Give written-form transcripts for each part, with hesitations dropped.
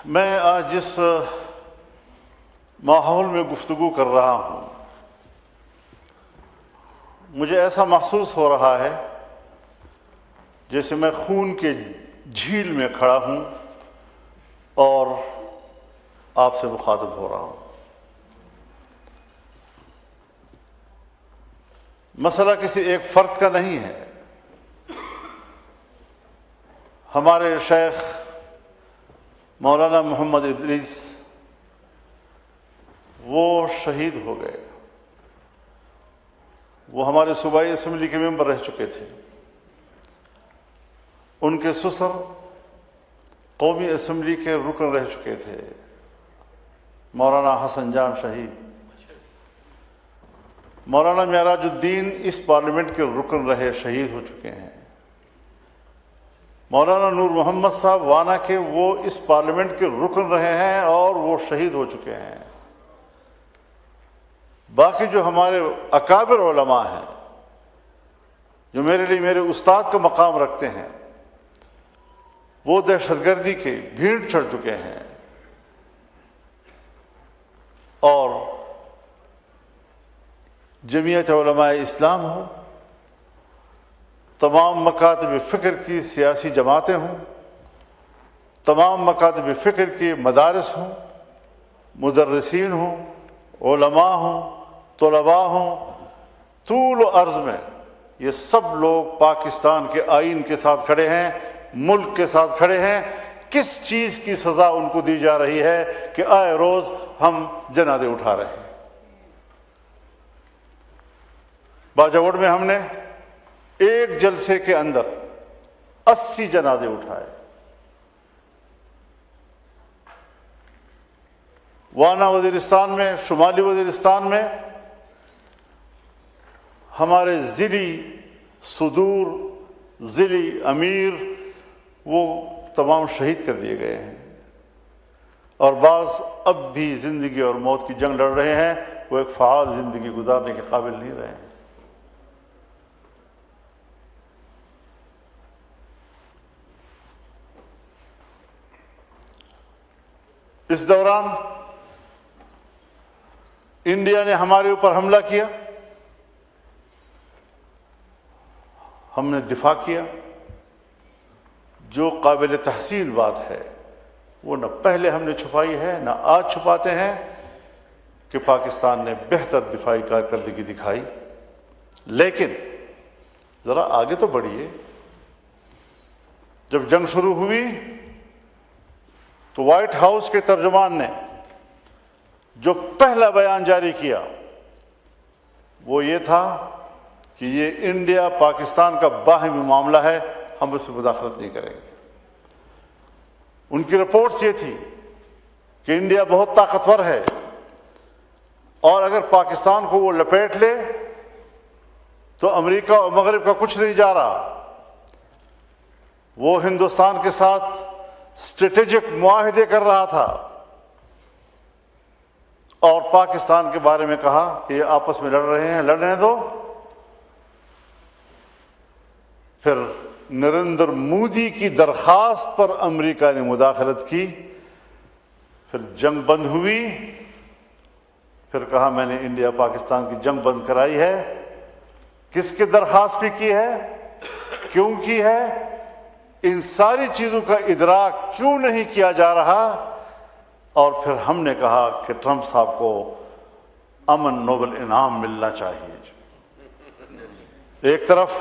میں آج جس ماحول میں گفتگو کر رہا ہوں مجھے ایسا محسوس ہو رہا ہے جیسے میں خون کے جھیل میں کھڑا ہوں اور آپ سے مخاطب ہو رہا ہوں۔ مسئلہ کسی ایک فرد کا نہیں ہے۔ ہمارے شیخ مولانا محمد ادریس وہ شہید ہو گئے۔ وہ ہمارے صوبائی اسمبلی کے ممبر رہ چکے تھے۔ ان کے سسر قومی اسمبلی کے رکن رہ چکے تھے، مولانا حسن جان شہید۔ مولانا معراج الدین اس پارلیمنٹ کے رکن رہے، شہید ہو چکے ہیں۔ مولانا نور محمد صاحب وانا کے وہ اس پارلیمنٹ کے رکن رہے ہیں اور وہ شہید ہو چکے ہیں۔ باقی جو ہمارے اکابر علماء ہیں، جو میرے لیے میرے استاد کا مقام رکھتے ہیں، وہ دہشت گردی کے بھیڑ چڑھ چکے ہیں اور جمعیت علماء اسلام ہو، تمام مکاتب فکر کی سیاسی جماعتیں ہوں، تمام مکاتب فکر کی مدارس ہوں، مدرسین ہوں، علماء ہوں، طلباء ہوں، طول و عرض میں یہ سب لوگ پاکستان کے آئین کے ساتھ کھڑے ہیں، ملک کے ساتھ کھڑے ہیں۔ کس چیز کی سزا ان کو دی جا رہی ہے کہ آئے روز ہم جنازے اٹھا رہے ہیں؟ باجوڑ میں ہم نے ایک جلسے کے اندر 80 جنازے اٹھائے۔ وانا وزیرستان میں، شمالی وزیرستان میں ہمارے ضلعی صدور، ضلعی امیر وہ تمام شہید کر دیے گئے ہیں، اور بعض اب بھی زندگی اور موت کی جنگ لڑ رہے ہیں، وہ ایک فعال زندگی گزارنے کے قابل نہیں رہے ہیں۔ اس دوران انڈیا نے ہمارے اوپر حملہ کیا، ہم نے دفاع کیا۔ جو قابل تحسین بات ہے وہ نہ پہلے ہم نے چھپائی ہے نہ آج چھپاتے ہیں کہ پاکستان نے بہتر دفاعی کارکردگی دکھائی، لیکن ذرا آگے تو بڑھیے۔ جب جنگ شروع ہوئی تو وائٹ ہاؤس کے ترجمان نے جو پہلا بیان جاری کیا وہ یہ تھا کہ یہ انڈیا پاکستان کا باہمی معاملہ ہے، ہم اس میں مداخلت نہیں کریں گے۔ ان کی رپورٹس یہ تھی کہ انڈیا بہت طاقتور ہے اور اگر پاکستان کو وہ لپیٹ لے تو امریکہ اور مغرب کا کچھ نہیں جا رہا۔ وہ ہندوستان کے ساتھ اسٹریٹجک معاہدے کر رہا تھا اور پاکستان کے بارے میں کہا کہ یہ آپس میں لڑ رہے ہیں، لڑنے دو۔ پھر نریندر مودی کی درخواست پر امریکہ نے مداخلت کی، پھر جنگ بند ہوئی، پھر کہا میں نے انڈیا پاکستان کی جنگ بند کرائی ہے۔ کس کی درخواست بھی کی ہے، کیوں کی ہے، ان ساری چیزوں کا ادراک کیوں نہیں کیا جا رہا؟ اور پھر ہم نے کہا کہ ٹرمپ صاحب کو امن نوبل انعام ملنا چاہیے۔ ایک طرف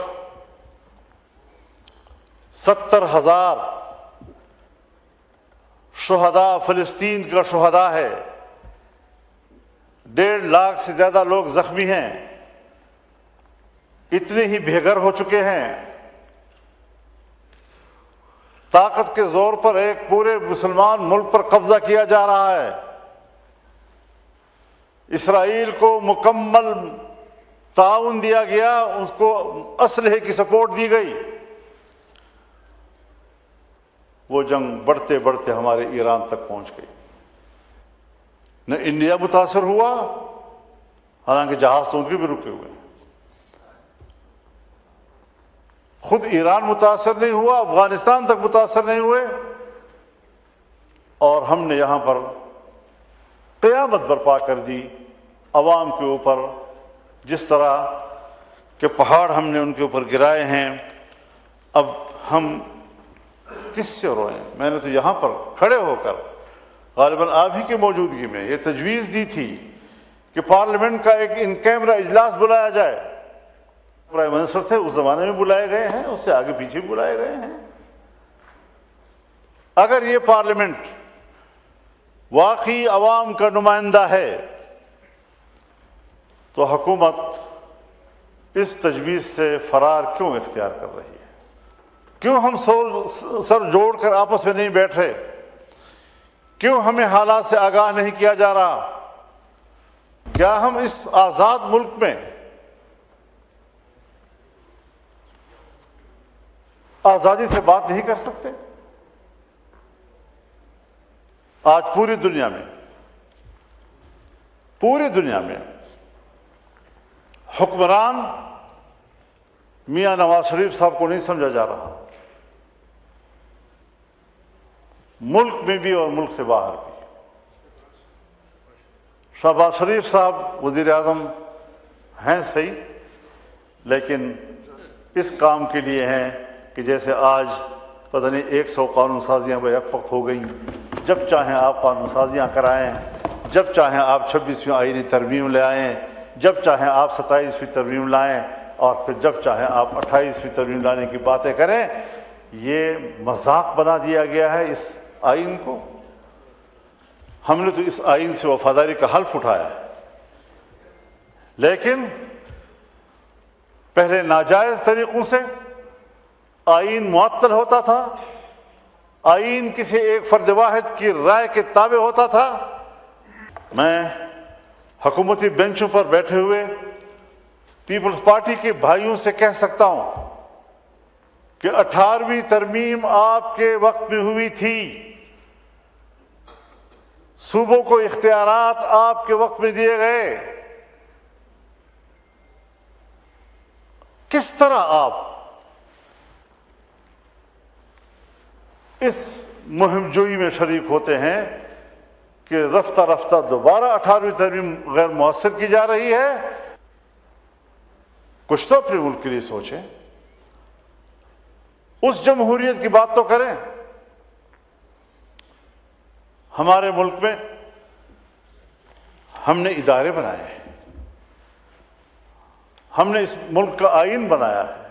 70,000 شہداء فلسطین کا شہداء ہے، 1.5 لاکھ سے زیادہ لوگ زخمی ہیں، اتنے ہی بے گھر ہو چکے ہیں۔ طاقت کے زور پر ایک پورے مسلمان ملک پر قبضہ کیا جا رہا ہے۔ اسرائیل کو مکمل تعاون دیا گیا، اس کو اسلحے کی سپورٹ دی گئی۔ وہ جنگ بڑھتے بڑھتے ہمارے ایران تک پہنچ گئی۔ نہ انڈیا متاثر ہوا، حالانکہ جہاز تو ان کے بھی رکے ہوئے ہیں۔ خود ایران متاثر نہیں ہوا، افغانستان تک متاثر نہیں ہوئے، اور ہم نے یہاں پر قیامت برپا کر دی عوام کے اوپر، جس طرح کہ پہاڑ ہم نے ان کے اوپر گرائے ہیں۔ اب ہم کس سے روئیں؟ میں نے تو یہاں پر کھڑے ہو کر غالباً آپ ہی کی موجودگی میں یہ تجویز دی تھی کہ پارلیمنٹ کا ایک ان کیمرہ اجلاس بلایا جائے۔ پرائم منسٹر تھے اس زمانے میں بلائے گئے ہیں، اس سے آگے پیچھے بھی بلائے گئے ہیں۔ اگر یہ پارلیمنٹ واقعی عوام کا نمائندہ ہے تو حکومت اس تجویز سے فرار کیوں اختیار کر رہی ہے؟ کیوں ہم سر جوڑ کر آپس میں نہیں بیٹھ رہے؟ کیوں ہمیں حالات سے آگاہ نہیں کیا جا رہا؟ کیا ہم اس آزاد ملک میں آزادی سے بات نہیں کر سکتے؟ آج پوری دنیا میں حکمران میاں نواز شریف صاحب کو نہیں سمجھا جا رہا، ملک میں بھی اور ملک سے باہر بھی۔ شہباز شریف صاحب وزیر اعظم ہیں صحیح، لیکن اس کام کے لیے ہیں کہ جیسے آج پتہ نہیں 100 قانون سازیاں بیک وقت ہو گئیں، جب چاہیں آپ قانون سازیاں کرائیں، جب چاہیں آپ 26ویں آئینی ترمیم لے آئیں، جب چاہیں آپ 27ویں ترمیم لائیں، اور پھر جب چاہیں آپ 28ویں ترمیم لانے کی باتیں کریں۔ یہ مذاق بنا دیا گیا ہے اس آئین کو۔ ہم نے تو اس آئین سے وفاداری کا حلف اٹھایا ہے، لیکن پہلے ناجائز طریقوں سے آئین معطل ہوتا تھا، آئین کسی ایک فرد واحد کی رائے کے تابع ہوتا تھا۔ میں حکومتی بینچوں پر بیٹھے ہوئے پیپلز پارٹی کے بھائیوں سے کہہ سکتا ہوں کہ 18ویں ترمیم آپ کے وقت میں ہوئی تھی، صوبوں کو اختیارات آپ کے وقت میں دیے گئے۔ کس طرح آپ اس مہم جوئی میں شریک ہوتے ہیں کہ رفتہ رفتہ دوبارہ 18ویں ترمیم غیر مؤثر کی جا رہی ہے؟ کچھ تو اپنے ملک کے لیے سوچیں، اس جمہوریت کی بات تو کریں۔ ہمارے ملک میں ہم نے ادارے بنائے ہیں، ہم نے اس ملک کا آئین بنایا ہے،